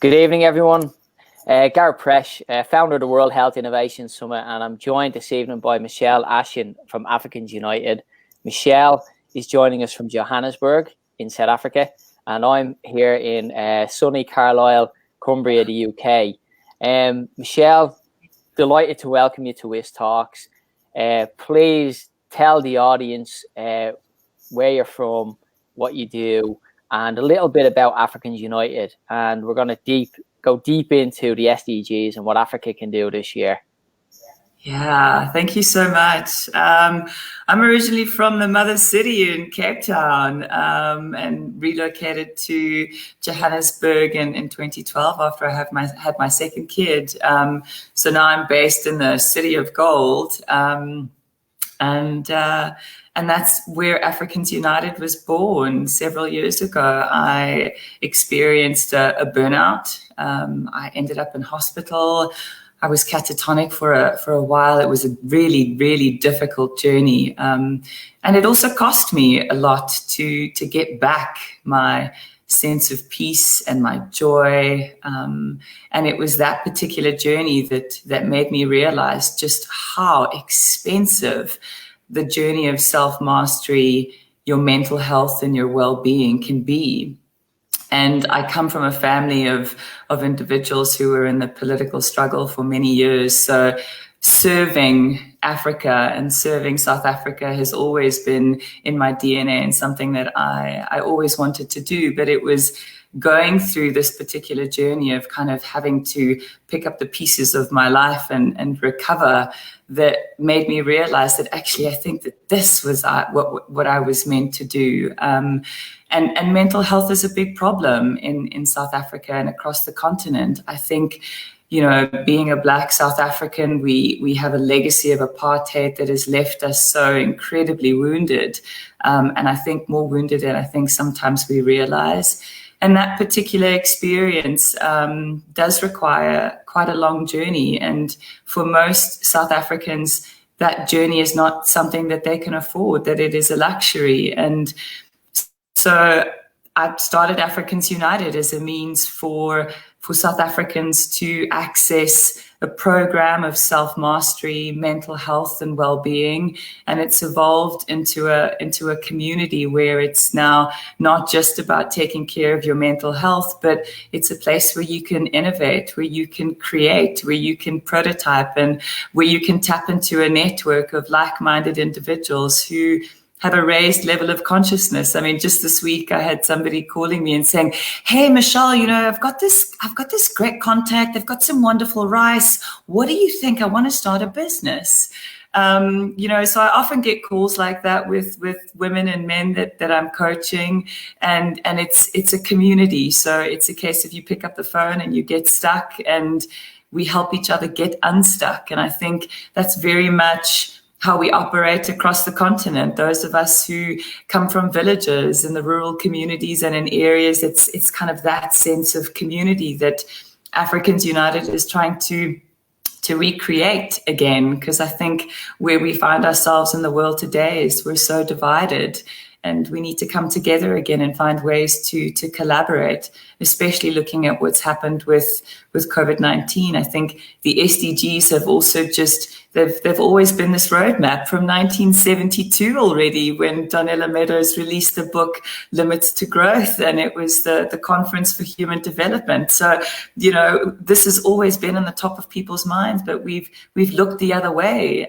Good evening, everyone. Gareth Presh, founder of the World Health Innovation Summit, and I'm joined this evening by Michelle Ashen from Africans United. Michelle is joining us from Johannesburg in South Africa, and I'm here in sunny Carlisle, Cumbria, the UK. Michelle, delighted to welcome you to WHISTalks. Please tell the audience where you're from, what you do, and a little bit about Africans United. And we're going to go deep into the SDGs and what Africa can do this year. Yeah, thank you so much. I'm originally from the mother city in Cape Town and relocated to Johannesburg in 2012 after I had my second kid. So now I'm based in the city of gold. And that's where Africans United was born several years ago. I experienced a burnout. I ended up in hospital. I was catatonic for a while. It was a really, really difficult journey. And it also cost me a lot to get back my sense of peace and my joy. And it was that particular journey that made me realize just how expensive the journey of self-mastery, your mental health and your well-being can be. And I come from a family of individuals who were in the political struggle for many years. So serving Africa and serving South Africa has always been in my DNA and something that I always wanted to do. But it was going through this particular journey of kind of having to pick up the pieces of my life and recover that made me realize that actually I think that this was what I was meant to do. And mental health is a big problem in South Africa and across the continent. I think, you know, being a Black South African, we have a legacy of apartheid that has left us so incredibly wounded. And I think more wounded than I think sometimes we realize. And that particular experience does require quite a long journey. And for most South Africans, that journey is not something that they can afford, that it is a luxury. And so I started Africans United as a means for South Africans to access a program of self-mastery, mental health and well-being. And it's evolved into a community where it's now not just about taking care of your mental health, but it's a place where you can innovate, where you can create, where you can prototype, and where you can tap into a network of like-minded individuals who have a raised level of consciousness. I mean, just this week I had somebody calling me and saying, "Hey, Michelle, you know, I've got this great contact. I've got some wonderful rice. What do you think? I want to start a business." You know, so I often get calls like that with women and men that I'm coaching, and it's a community. So it's a case of you pick up the phone and you get stuck, and we help each other get unstuck. And I think that's very much how we operate across the continent. Those of us who come from villages in the rural communities and in areas, it's kind of that sense of community that Africans United is trying to recreate again. Because I think where we find ourselves in the world today is we're so divided, and we need to come together again and find ways to collaborate, especially looking at what's happened with COVID-19. I think the SDGs have also they've always been this roadmap from 1972 already, when Donella Meadows released the book Limits to Growth, and it was the Conference for Human Development. So, you know, this has always been on the top of people's minds, but we've looked the other way.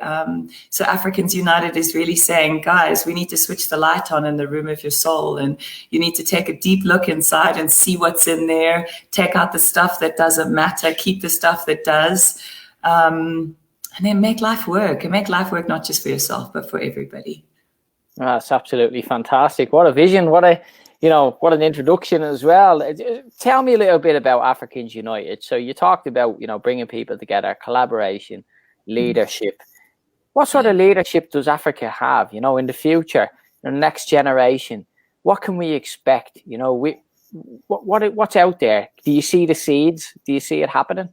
So Africans United is really saying, guys, we need to switch the light on in the room of your soul, and you need to take a deep look inside and see what's in there, take out the stuff that doesn't matter, keep the stuff that does. And then make life work, and make life work not just for yourself, but for everybody. That's absolutely fantastic. What a vision. What an introduction as well. Tell me a little bit about Africans United. So you talked about, you know, bringing people together, collaboration, leadership. What sort of leadership does Africa have, you know, in the future, the next generation? What can we expect? You know, what's out there? Do you see the seeds? Do you see it happening?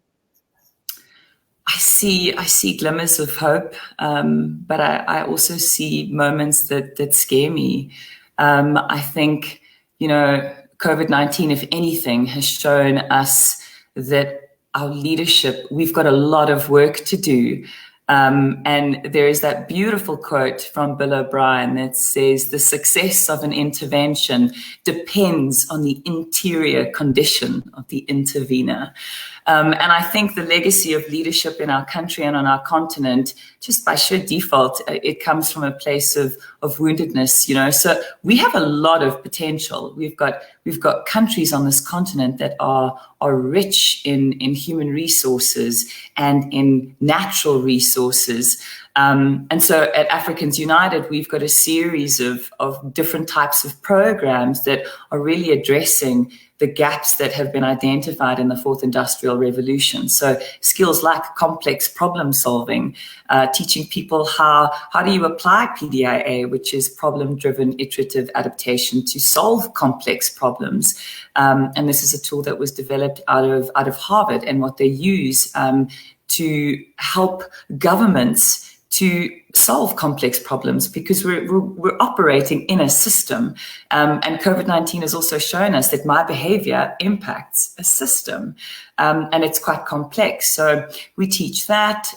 I see glimmers of hope, but I also see moments that scare me. I think, you know, COVID-19, if anything, has shown us that our leadership, we've got a lot of work to do. And there is that beautiful quote from Bill O'Brien that says, the success of an intervention depends on the interior condition of the intervener. And I think the legacy of leadership in our country and on our continent, just by sheer default, it comes from a place of woundedness, you know. So we have a lot of potential. We've got countries on this continent that are rich in human resources and in natural resources. And so at Africans United, we've got a series of different types of programs that are really addressing the gaps that have been identified in the fourth industrial revolution. So skills like complex problem solving, teaching people how do you apply PDIA, which is problem-driven iterative adaptation, to solve complex problems. And this is a tool that was developed out of Harvard, and what they use to help governments to solve complex problems, because we're operating in a system. And COVID-19 has also shown us that my behavior impacts a system, and it's quite complex. So we teach that.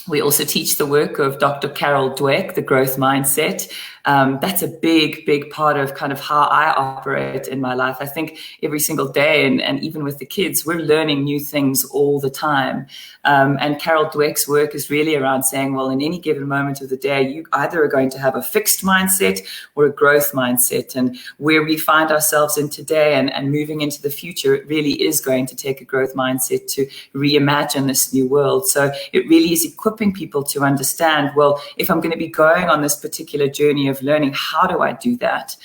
We also teach the work of Dr. Carol Dweck, the growth mindset. That's a big part of kind of how I operate in my life. I think every single day, and even with the kids, we're learning new things all the time. And Carol Dweck's work is really around saying, well, in any given moment of the day, you either are going to have a fixed mindset or a growth mindset. And where we find ourselves in today and moving into the future, it really is going to take a growth mindset to reimagine this new world. So it really is equipping people to understand, well, if I'm going to be going on this particular journey of learning, how do I do that?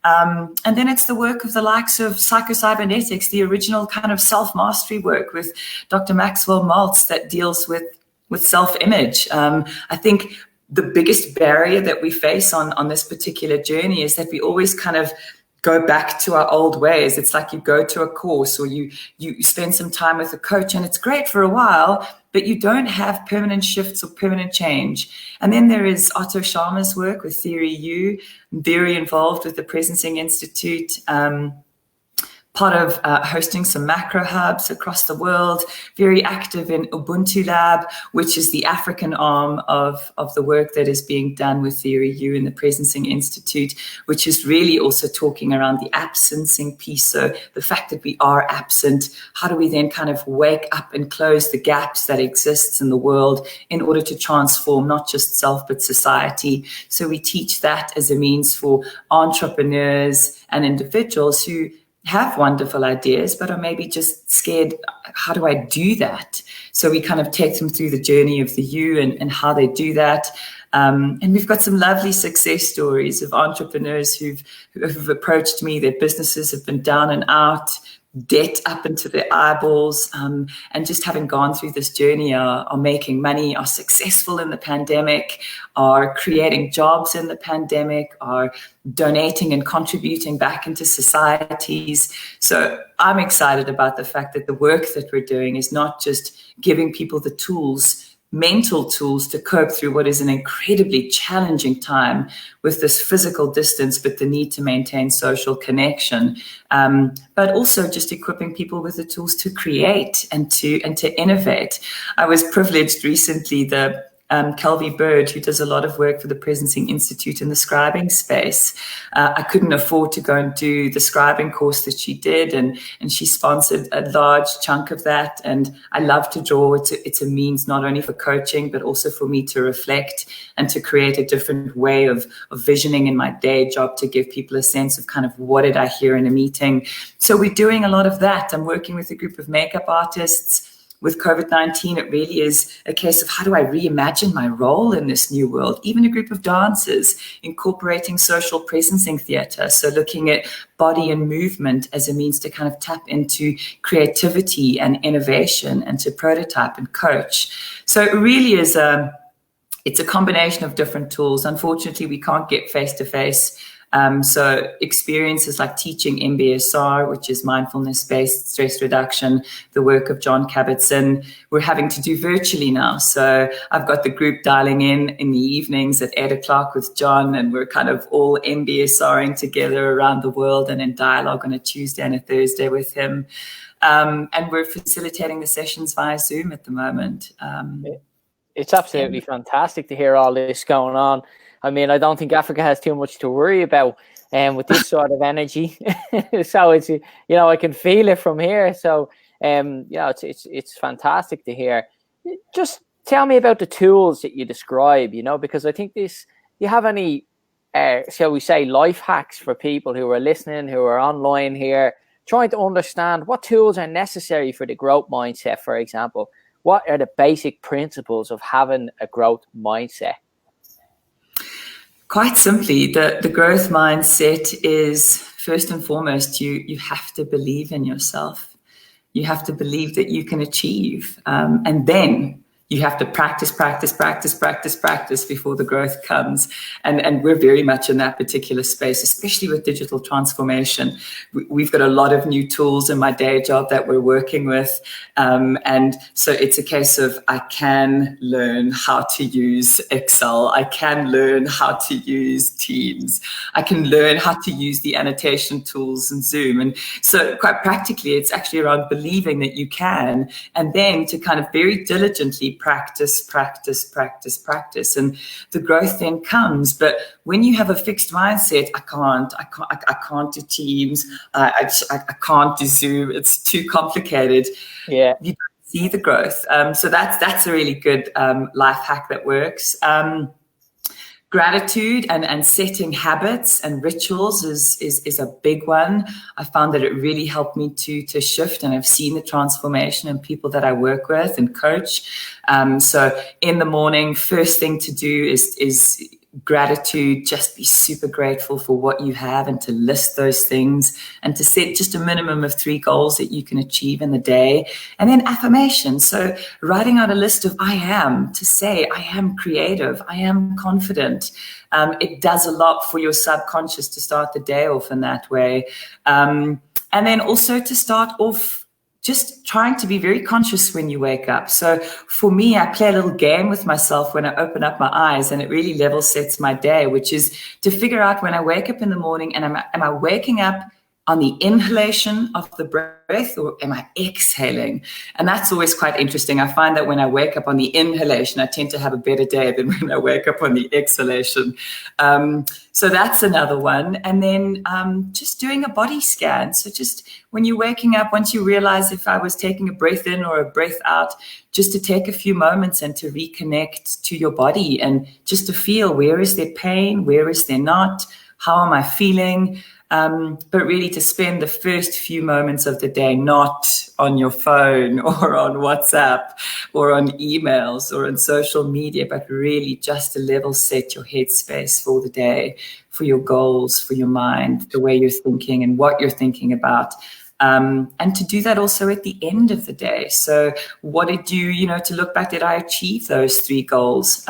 And then it's the work of the likes of psychocybernetics, the original kind of self-mastery work with Dr. Maxwell Maltz that deals with self-image. I think the biggest barrier that we face on this particular journey is that we always kind of go back to our old ways. It's like you go to a course or you spend some time with a coach, and it's great for a while, but you don't have permanent shifts or permanent change. And then there is Otto Scharmer's work with Theory U, very involved with the Presencing Institute, part of hosting some macro hubs across the world, very active in Ubuntu Lab, which is the African arm of the work that is being done with Theory U in the Presencing Institute, which is really also talking around the absencing piece. So the fact that we are absent, how do we then kind of wake up and close the gaps that exists in the world in order to transform not just self, but society? So we teach that as a means for entrepreneurs and individuals who have wonderful ideas, but are maybe just scared, how do I do that? So we kind of take them through the journey of the U and how they do that. And we've got some lovely success stories of entrepreneurs who've approached me. Their businesses have been down and out, debt up into their eyeballs, and just having gone through this journey are making money, are successful in the pandemic, are creating jobs in the pandemic, are donating and contributing back into societies. So I'm excited about the fact that the work that we're doing is not just giving people the tools, mental tools, to cope through what is an incredibly challenging time with this physical distance, but the need to maintain social connection, but also just equipping people with the tools to create and to innovate. I was privileged recently, Kelvie Bird, who does a lot of work for the Presencing Institute in the scribing space. I couldn't afford to go and do the scribing course that she did, and she sponsored a large chunk of that. And I love to draw. It's a means not only for coaching, but also for me to reflect and to create a different way of visioning in my day job to give people a sense of kind of what did I hear in a meeting. So we're doing a lot of that. I'm working with a group of makeup artists. With COVID-19, it really is a case of how do I reimagine my role in this new world? Even a group of dancers incorporating social presencing theatre. So looking at body and movement as a means to kind of tap into creativity and innovation and to prototype and coach. So it really is it's a combination of different tools. Unfortunately, we can't get face-to-face So experiences like teaching MBSR, which is mindfulness-based stress reduction, the work of John Kabat-Zinn, we're having to do virtually now. So I've got the group dialing in the evenings at 8 o'clock with John, and we're kind of all MBSRing together around the world and in dialogue on a Tuesday and a Thursday with him. And we're facilitating the sessions via Zoom at the moment. It's absolutely fantastic to hear all this going on. I mean, I don't think Africa has too much to worry about with this sort of energy. So it's, you know, I can feel it from here. So, yeah, it's fantastic to hear. Just tell me about the tools that you describe, you know, because I think you have any, shall we say, life hacks for people who are listening, who are online here, trying to understand what tools are necessary for the growth mindset, for example. What are the basic principles of having a growth mindset? Quite simply, the growth mindset is, first and foremost, you have to believe in yourself. You have to believe that you can achieve. And then you have to practice before the growth comes. And we're very much in that particular space, especially with digital transformation. We've got a lot of new tools in my day job that we're working with. And so it's a case of, I can learn how to use Excel. I can learn how to use Teams. I can learn how to use the annotation tools in Zoom. And so quite practically, it's actually around believing that you can, and then to kind of very diligently practice. And the growth then comes. But when you have a fixed mindset, I can't do Teams. I can't do Zoom. It's too complicated. Yeah. You don't see the growth. So that's a really good life hack that works. Gratitude and setting habits and rituals is a big one. I found that it really helped me to shift, and I've seen the transformation in people that I work with and coach. So in the morning, first thing to do is gratitude. Just be super grateful for what you have, and to list those things, and to set just a minimum of 3 goals that you can achieve in the day. And then affirmation. So writing out a list of I am, to say I am creative, I am confident. It does a lot for your subconscious to start the day off in that way. And then also to start off just trying to be very conscious when you wake up. So for me, I play a little game with myself when I open up my eyes, and it really level sets my day, which is to figure out when I wake up in the morning, and am I waking up on the inhalation of the breath, or am I exhaling? And that's always quite interesting. I find that when I wake up on the inhalation, I tend to have a better day than when I wake up on the exhalation. So that's another one. And then just doing a body scan. So just when you're waking up, once you realize if I was taking a breath in or a breath out, just to take a few moments and to reconnect to your body, and just to feel, where is there pain? Where is there not? How am I feeling? But really to spend the first few moments of the day not on your phone or on WhatsApp or on emails or on social media, but really just to level set your headspace for the day, for your goals, for your mind, the way you're thinking and what you're thinking about. And to do that also at the end of the day. So what did you to look back, did I achieve those 3 goals?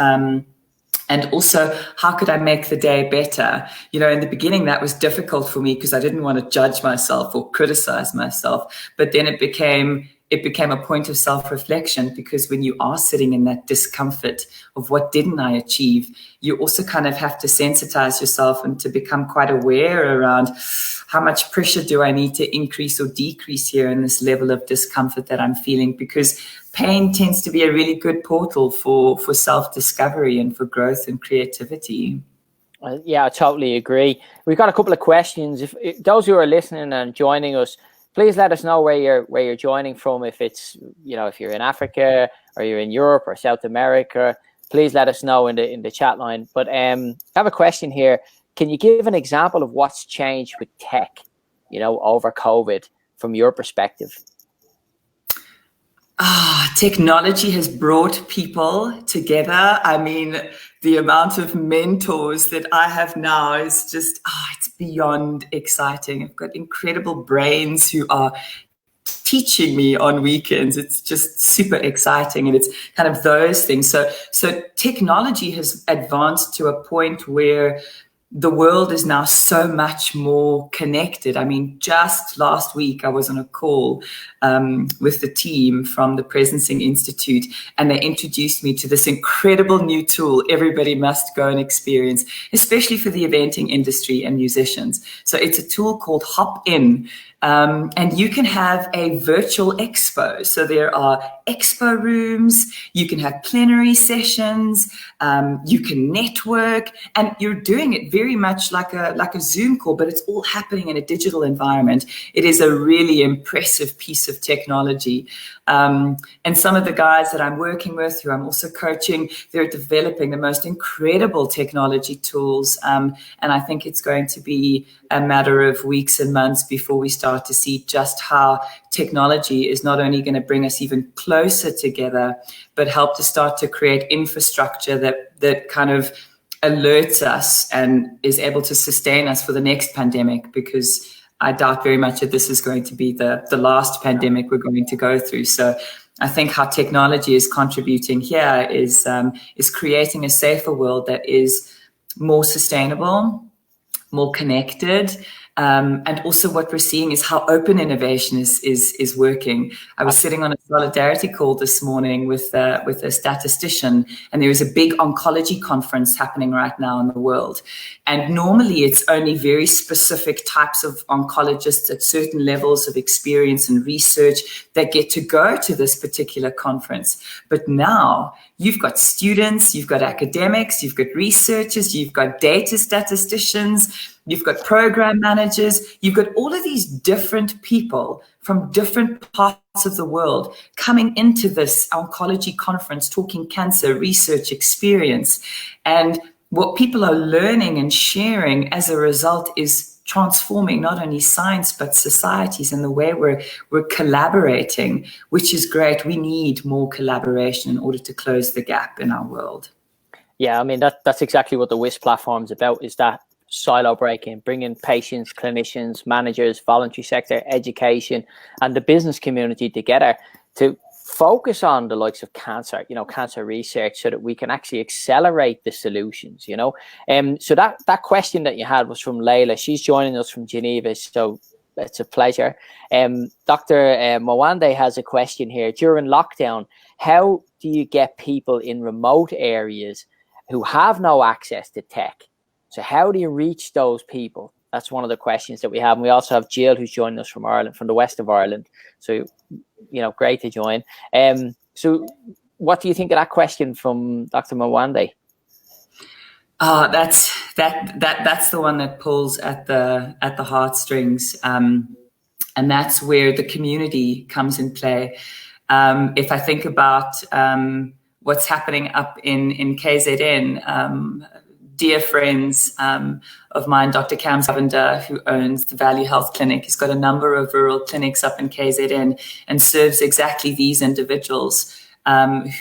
And also, how could I make the day better? In the beginning, that was difficult for me because I didn't want to judge myself or criticize myself. But then it became a point of self-reflection, because when you are sitting in that discomfort of what didn't I achieve, you also kind of have to sensitize yourself and to become quite aware around how much pressure do I need to increase or decrease here in this level of discomfort that I'm feeling, because pain tends to be a really good portal for self-discovery and for growth and creativity. Yeah, I totally agree. We've got a couple of questions. If those who are listening and joining us, please let us know where you're joining from. If it's, if you're in Africa or you're in Europe or South America, please let us know in the chat line. But I have a question here. Can you give an example of what's changed with tech, over COVID from your perspective? Technology has brought people together. I mean, the amount of mentors that I have now is just, it's beyond exciting. I've got incredible brains who are teaching me on weekends. It's just super exciting. And it's kind of those things. So technology has advanced to a point where the world is now so much more connected. I mean, just last week I was on a call with the team from the Presencing Institute, and they introduced me to this incredible new tool everybody must go and experience, especially for the eventing industry and musicians. So it's a tool called Hop In. And you can have a virtual expo. So there are expo rooms, you can have plenary sessions, you can network, and you're doing it very much like a Zoom call, but it's all happening in a digital environment. It is a really impressive piece of technology. And some of the guys that I'm working with, who I'm also coaching, they're developing the most incredible technology tools. And I think it's going to be a matter of weeks and months before we start to see just how technology is not only going to bring us even closer together, but help to start to create infrastructure that kind of alerts us and is able to sustain us for the next pandemic, because I doubt very much that this is going to be the last pandemic we're going to go through. So I think how technology is contributing here is creating a safer world that is more sustainable, more connected. And also what we're seeing is how open innovation is working. I was sitting on a solidarity call this morning with a statistician, and there is a big oncology conference happening right now in the world. And normally it's only very specific types of oncologists at certain levels of experience and research that get to go to this particular conference. But now you've got students, you've got academics, you've got researchers, you've got data statisticians, you've got program managers, you've got all of these different people from different parts of the world coming into this oncology conference, talking cancer, research, experience. And what people are learning and sharing as a result is transforming not only science, but societies and the way we're collaborating, which is great. We need more collaboration in order to close the gap in our world. Yeah, I mean, that's exactly what the WHIST platform is about, is that silo breaking, bringing patients, clinicians, managers, voluntary sector, education, and the business community together to focus on the likes of cancer, cancer research, so that we can actually accelerate the solutions, So that question that you had was from Layla. She's joining us from Geneva, so it's a pleasure. Dr. Mwande has a question here. During lockdown, how do you get people in remote areas who have no access to tech? So how do you reach those people? That's one of the questions that we have. And we also have Jill, who's joining us from Ireland, from the west of Ireland. So, great to join. So what do you think of that question from Dr. Mwande? That's the one that pulls at the heartstrings. And that's where the community comes in play. If I think about what's happening up in KZN, dear friends of mine, Dr. Cam Zavender, who owns the Value Health Clinic, he's got a number of rural clinics up in KZN and serves exactly these individuals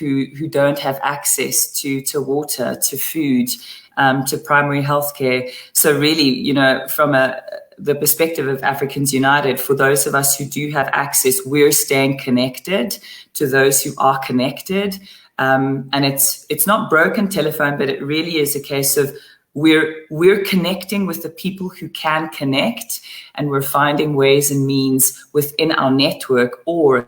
who don't have access to water, to food, to primary health care. So really, from the perspective of Africans United, for those of us who do have access, we're staying connected to those who are connected. And it's not broken telephone, but it really is a case of we're connecting with the people who can connect, and we're finding ways and means within our network, or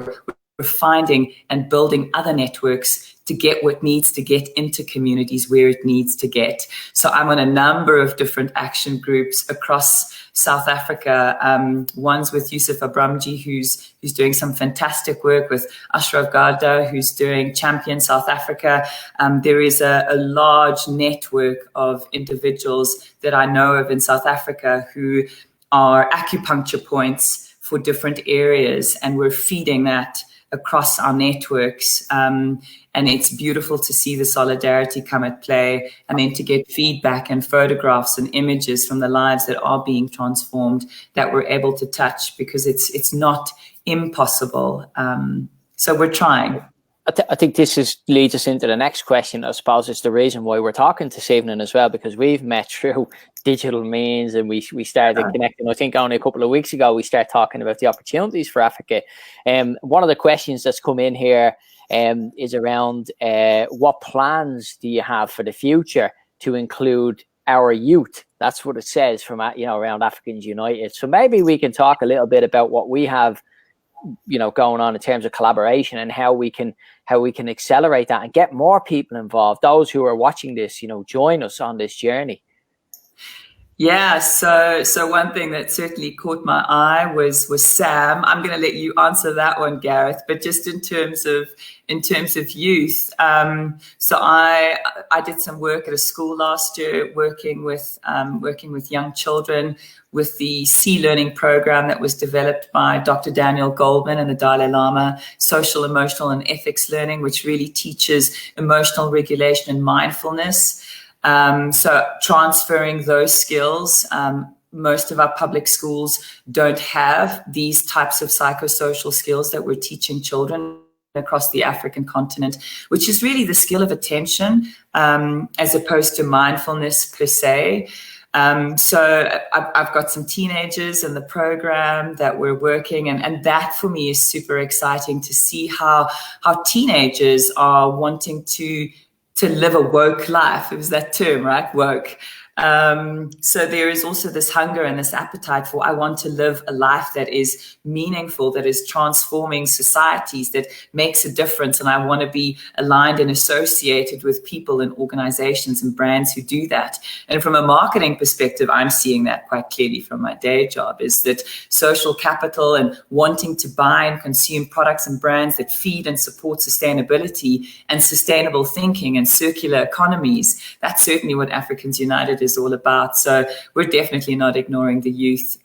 we're finding and building other networks to get what needs to get into communities where it needs to get. So I'm on a number of different action groups across South Africa. One's with Yusuf Abramji, who's doing some fantastic work, with Ashraf Garda, who's doing Champion South Africa. There is a large network of individuals that I know of in South Africa who are acupuncture points for different areas, and we're feeding that across our networks. And it's beautiful to see the solidarity come at play, and then to get feedback and photographs and images from the lives that are being transformed that we're able to touch, because it's not impossible. So we're trying. I think this leads us into the next question. I suppose it's the reason why we're talking this evening as well, because we've met through digital means, and we started connecting. I think only a couple of weeks ago we started talking about the opportunities for Africa. One of the questions that's come in here is around what plans do you have for the future to include our youth. That's what it says from, around Africans United. So maybe we can talk a little bit about what we have, going on in terms of collaboration, and how we can accelerate that and get more people involved. Those who are watching this, join us on this journey. Yeah, so one thing that certainly caught my eye was Sam. I'm going to let you answer that one, Gareth. But just in terms of youth, so I did some work at a school last year, working with young children with the Sea Learning program that was developed by Dr. Daniel Goldman and the Dalai Lama, Social, Emotional, and Ethics Learning, which really teaches emotional regulation and mindfulness. So transferring those skills, most of our public schools don't have these types of psychosocial skills that we're teaching children across the African continent, which is really the skill of attention, as opposed to mindfulness per se. So I've got some teenagers in the program that we're working, and that for me is super exciting to see how teenagers are wanting to live a woke life. It was that term, right? Woke. So there is also this hunger and this appetite for, I want to live a life that is meaningful, that is transforming societies, that makes a difference. And I want to be aligned and associated with people and organizations and brands who do that. And from a marketing perspective, I'm seeing that quite clearly from my day job, is that social capital and wanting to buy and consume products and brands that feed and support sustainability and sustainable thinking and circular economies. That's certainly what Africans United is all about. So we're definitely not ignoring the youth.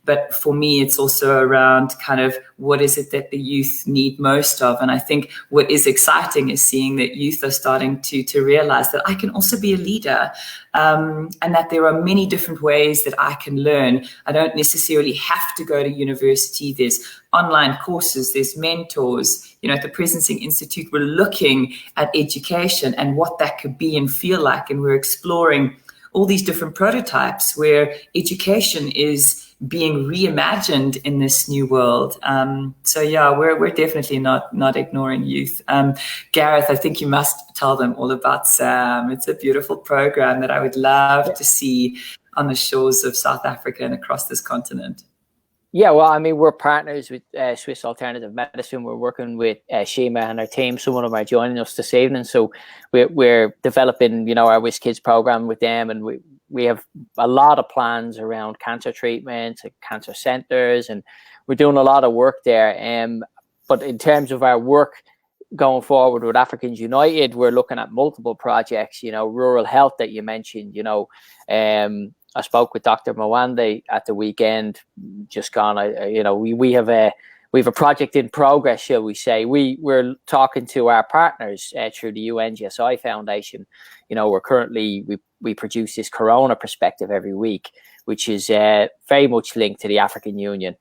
But for me, it's also around kind of what is it that the youth need most of. And I think what is exciting is seeing that youth are starting to realize that I can also be a leader, and that there are many different ways that I can learn. I don't necessarily have to go to university. There's online courses, there's mentors. At the Presencing Institute, we're looking at education and what that could be and feel like. And we're exploring all these different prototypes where education is being reimagined in this new world. So yeah, we're definitely not ignoring youth. Gareth, I think you must tell them all about SAM. It's a beautiful program that I would love to see on the shores of South Africa and across this continent. Yeah, well, I mean, we're partners with Swiss Alternative Medicine. We're working with Shima and her team. Some of them are joining us this evening. So we're developing, our WHISTkids program with them. And we have a lot of plans around cancer treatments and cancer centers. And we're doing a lot of work there. But in terms of our work going forward with Africans United, we're looking at multiple projects, rural health that you mentioned, I spoke with Dr. Mwande at the weekend, just gone. We have a project in progress, shall we say. We're talking to our partners through the UNGSI Foundation. We're currently we produce this Corona perspective every week, which is very much linked to the African Union.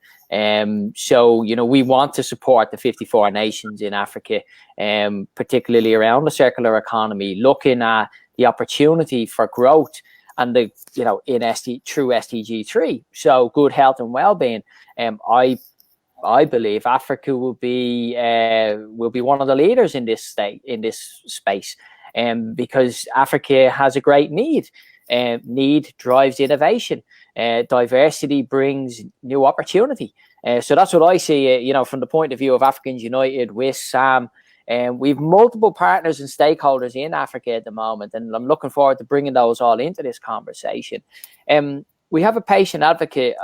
So we want to support the 54 nations in Africa, particularly around the circular economy, looking at the opportunity for growth. And through SDG 3, so good health and well-being. I believe Africa will be one of the leaders in this space, because Africa has a great need. Need drives innovation. Diversity brings new opportunity. So that's what I see. From the point of view of Africans United with SAM. We have multiple partners and stakeholders in Africa at the moment, and I'm looking forward to bringing those all into this conversation. We have a patient advocate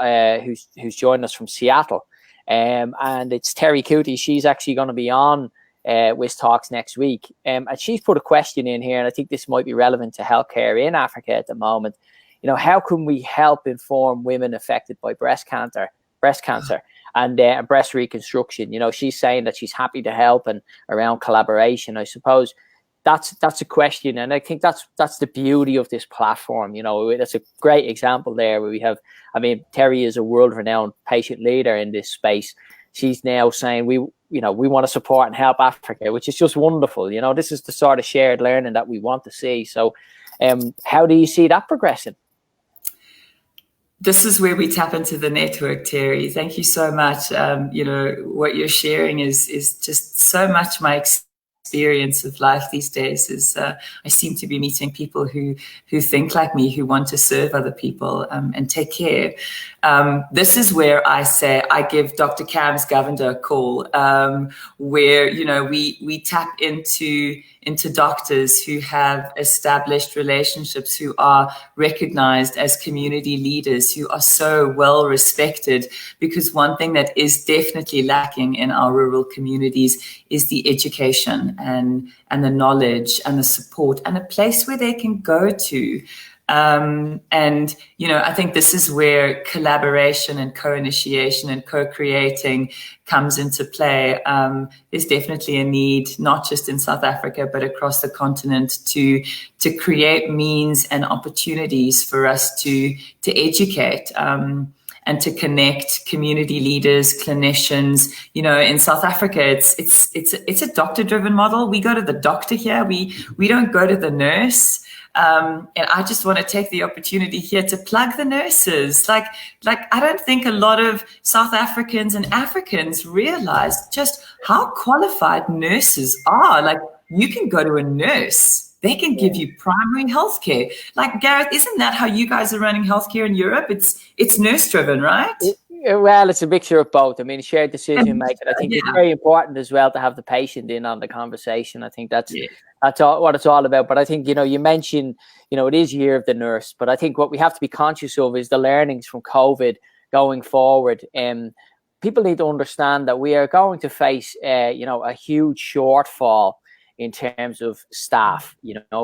who's joined us from Seattle, and it's Terry Cootie. She's actually going to be on WHISTalks next week, and she's put a question in here, and I think this might be relevant to healthcare in Africa at the moment. How can we help inform women affected by breast cancer? And breast reconstruction. She's saying that she's happy to help, and around collaboration. I suppose that's a question, and I think that's the beauty of this platform. That's a great example there where we have. I mean, Terry is a world-renowned patient leader in this space. She's now saying we want to support and help Africa, which is just wonderful. This is the sort of shared learning that we want to see. So, how do you see that progressing? This is where we tap into the network, Terry. Thank you so much. What you're sharing is just so much my experience of life these days is I seem to be meeting people who think like me, who want to serve other people and take care. This is where I say I give Dr. Cam's Governor a call, where we tap into doctors who have established relationships, who are recognized as community leaders, who are so well respected. Because one thing that is definitely lacking in our rural communities is the education and the knowledge and the support and a place where they can go to. I think this is where collaboration and co-initiation and co-creating comes into play. There's definitely a need, not just in South Africa, but across the continent to create means and opportunities for us to educate, and to connect community leaders, clinicians. In South Africa, it's a doctor-driven model. We go to the doctor here. We don't go to the nurse. And I just want to take the opportunity here to plug the nurses. Like I don't think a lot of South Africans and Africans realize just how qualified nurses are. Like, you can go to a nurse. They can give you primary healthcare. Like, Gareth, isn't that how you guys are running healthcare in Europe? It's nurse-driven, right? Well, it's a mixture of both. I mean, shared decision making. I think it's very important as well to have the patient in on the conversation. I think that's all, what it's all about. But I think, you mentioned, it is Year of the Nurse. But I think what we have to be conscious of is the learnings from COVID going forward. People need to understand that we are going to face, a huge shortfall in terms of staff,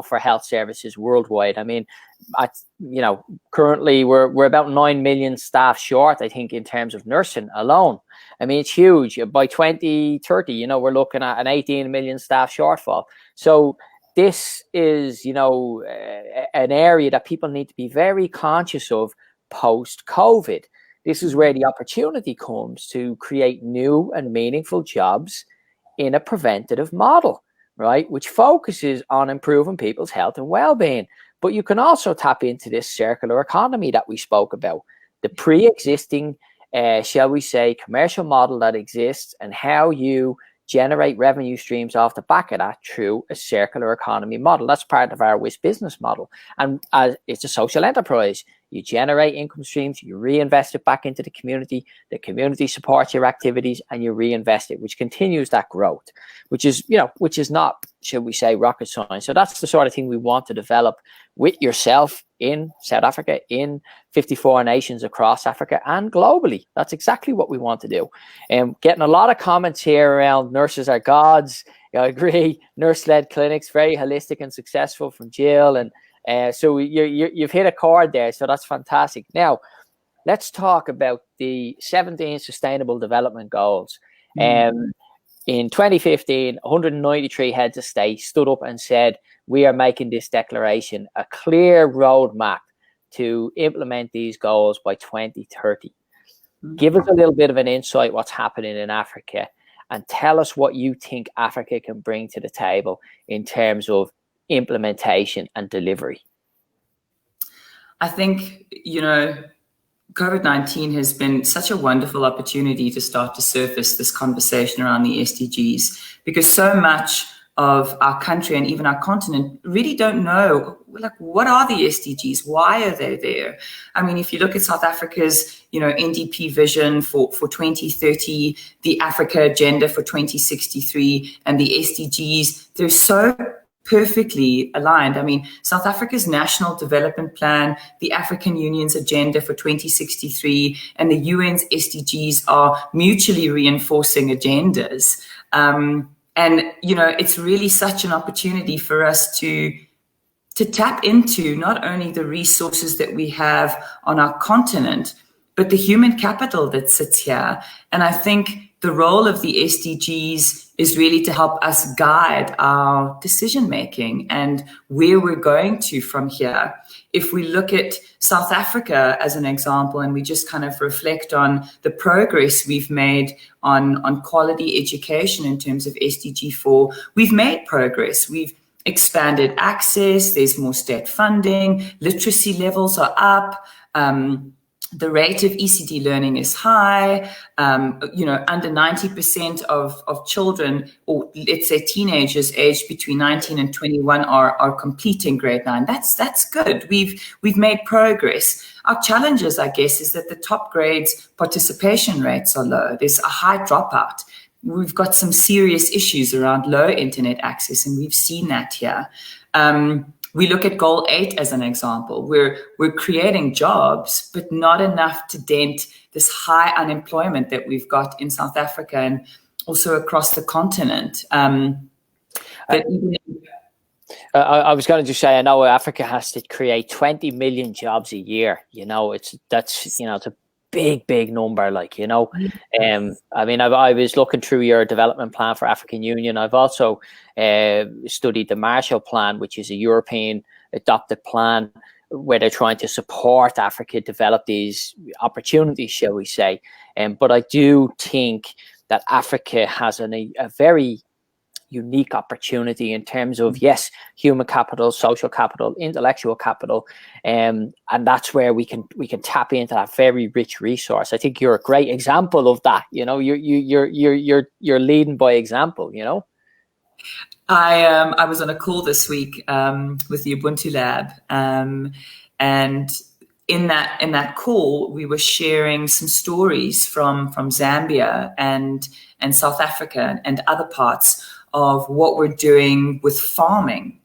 for health services worldwide. I mean, currently we're about 9 million staff short, I think, in terms of nursing alone. I mean, it's huge. By 2030, we're looking at an 18 million staff shortfall. So this is, an area that people need to be very conscious of post-COVID. This is where the opportunity comes to create new and meaningful jobs in a preventative model, right, which focuses on improving people's health and well-being. But you can also tap into this circular economy that we spoke about, the pre-existing, shall we say, commercial model that exists, and how you generate revenue streams off the back of that through a circular economy model. That's part of our WHIST business model. And it's a social enterprise. You generate income streams, you reinvest it back into the community supports your activities, and you reinvest it, which continues that growth, which is not, should we say, rocket science. So that's the sort of thing we want to develop with yourself in South Africa, in 54 nations across Africa, and globally. That's exactly what we want to do. Getting a lot of comments here around nurses are gods. I agree. Nurse-led clinics, very holistic and successful, from Jill. And so you've hit a chord there. So that's fantastic. Now, let's talk about the 17 Sustainable Development Goals. In 2015, 193 heads of state stood up and said, we are making this declaration a clear roadmap to implement these goals by 2030. Give us a little bit of an insight what's happening in Africa, and tell us what you think Africa can bring to the table in terms of implementation and delivery. I think, COVID-19 has been such a wonderful opportunity to start to surface this conversation around the SDGs, because so much of our country and even our continent really don't know, like, what are the SDGs? Why are they there? I mean, if you look at South Africa's, NDP vision for 2030, the Africa Agenda for 2063, and the SDGs, they're so perfectly aligned. I mean, South Africa's National Development Plan, the African Union's Agenda for 2063, and the UN's SDGs are mutually reinforcing agendas. It's really such an opportunity for us to tap into not only the resources that we have on our continent, but the human capital that sits here. And I think the role of the SDGs is really to help us guide our decision-making and where we're going to from here. If we look at South Africa as an example, and we just kind of reflect on the progress we've made on quality education in terms of SDG 4, we've made progress. We've expanded access, there's more state funding, literacy levels are up, The rate of ECD learning is high. Under 90% of children, or let's say teenagers aged between 19 and 21 are completing grade 9. That's good. We've made progress. Our challenges, I guess, is that the top grades participation rates are low. There's a high dropout. We've got some serious issues around low internet access, and we've seen that here. We look at goal 8 as an example. We're creating jobs, but not enough to dent this high unemployment that we've got in South Africa and also across the continent. I was going to just say, I know Africa has to create 20 million jobs a year. It's a big number, I was looking through your development plan for African Union. I've also studied the Marshall Plan, which is a European adopted plan where they're trying to support Africa develop these opportunities, shall we say. But I do think that Africa has a very unique opportunity in terms of, yes, human capital, social capital, intellectual capital, and that's where we can tap into that very rich resource. I think you're a great example of that. You're leading by example. I was on a call this week with the Ubuntu Lab, and in that call we were sharing some stories from Zambia and South Africa and other parts of what we're doing with farming.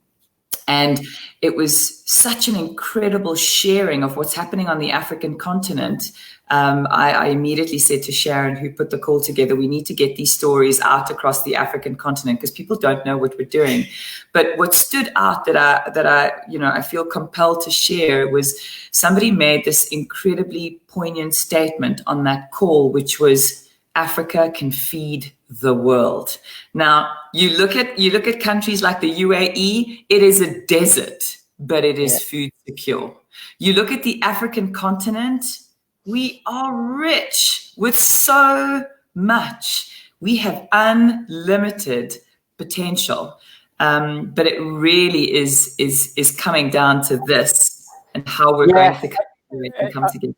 And it was such an incredible sharing of what's happening on the African continent. I immediately said to Sharon, who put the call together, we need to get these stories out across the African continent because people don't know what we're doing. But what stood out that I feel compelled to share was somebody made this incredibly poignant statement on that call, which was, Africa can feed the world. Now, you look at countries like the UAE, it is a desert, but it is food secure. You look at the African continent, we are rich with so much. We have unlimited potential. But it really is coming down to this and how we're going to come together.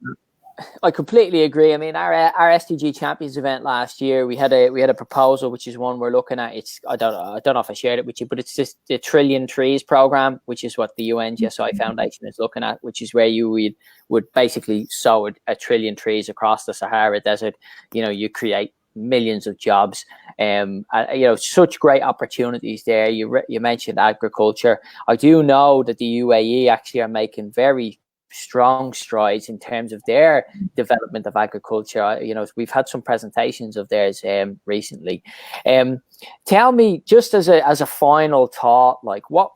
I completely agree. I mean, our SDG Champions event last year, we had a proposal, which is one we're looking at. It's I don't know if I shared it with you, but it's just the Trillion Trees program, which is what the UNGSI Foundation is looking at, which is where you would basically sow a trillion trees across the Sahara Desert. You create millions of jobs, such great opportunities there. You mentioned agriculture. I do know that the UAE actually are making very strong strides in terms of their development of agriculture. We've had some presentations of theirs recently. Tell me, just as a final thought, like what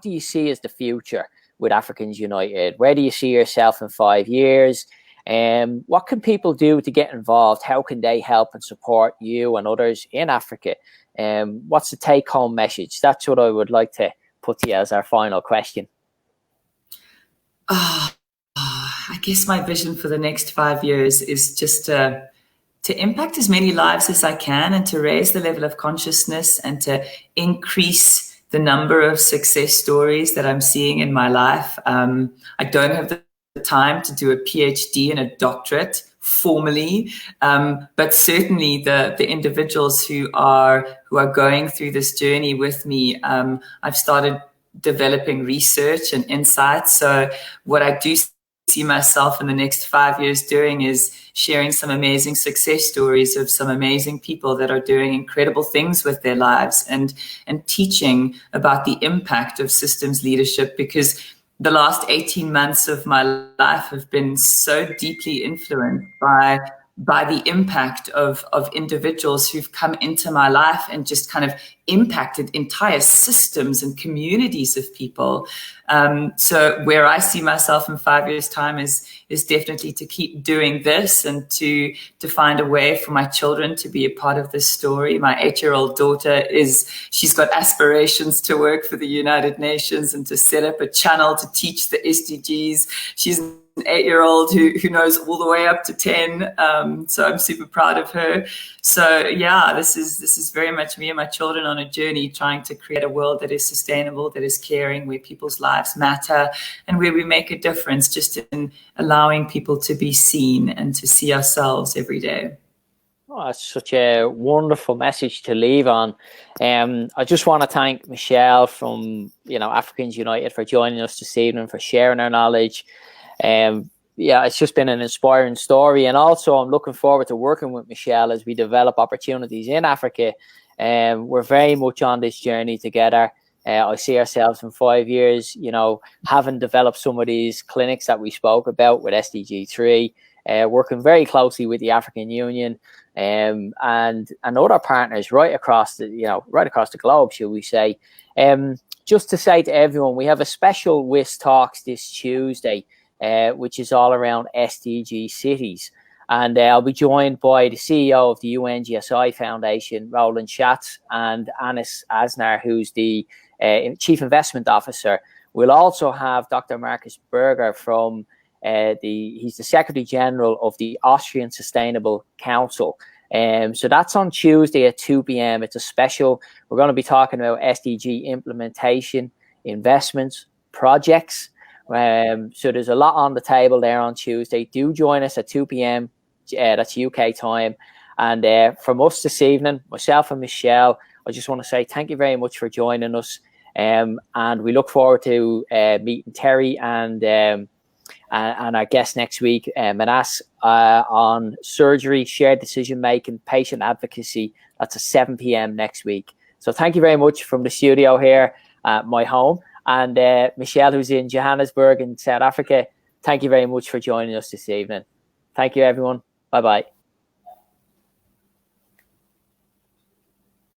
do you see as the future with Africans United? Where do you see yourself in 5 years? What can people do to get involved? How can they help and support you and others in Africa? What's the take-home message? That's what I would like to put to you as our final question. I guess my vision for the next 5 years is just to impact as many lives as I can and to raise the level of consciousness and to increase the number of success stories that I'm seeing in my life. I don't have the time to do a PhD and a doctorate formally, but certainly the individuals who are going through this journey with me, I've started developing research and insights. So what I do see myself in the next 5 years doing is sharing some amazing success stories of some amazing people that are doing incredible things with their lives and teaching about the impact of systems leadership, because the last 18 months of my life have been so deeply influenced by the impact of individuals who've come into my life and just kind of impacted entire systems and communities of people. So where I see myself in 5 years' time is definitely to keep doing this and to find a way for my children to be a part of this story. My 8-year-old daughter she's got aspirations to work for the United Nations and to set up a channel to teach the SDGs. She's an 8-year-old who knows all the way up to 10. So I'm super proud of her. So yeah, this is very much me and my children on a journey trying to create a world that is sustainable, that is caring, where people's lives matter, and where we make a difference just in allowing people to be seen and to see ourselves every day. Oh, that's such a wonderful message to leave on. I just want to thank Michelle from Africans United for joining us this evening, for sharing her knowledge. Yeah, it's just been an inspiring story, and also I'm looking forward to working with Michelle as we develop opportunities in Africa. We're very much on this journey together. I see ourselves in 5 years, having developed some of these clinics that we spoke about with SDG 3, working very closely with the African Union. And other partners right across the globe, shall we say. Just to say to everyone, we have a special WHISTalks this Tuesday, which is all around SDG cities. And I'll be joined by the CEO of the UNGSI Foundation, Roland Schatz, and Anis Asnar, who's the Chief Investment Officer. We'll also have Dr. Markus Berger from he's the Secretary General of the Austrian Sustainable Council. So that's on Tuesday at 2 p.m. It's a special. We're going to be talking about SDG implementation, investments, projects. So there's a lot on the table there on Tuesday. Do join us at 2 p.m. That's UK time. And from us this evening, myself and Michelle, I just want to say thank you very much for joining us. And we look forward to meeting Terry and our guest next week, Manas, on surgery, shared decision-making, patient advocacy. That's at 7 p.m. next week. So thank you very much from the studio here at my home. And Michelle, who's in Johannesburg in South Africa, thank you very much for joining us this evening. Thank you, everyone. Bye-bye.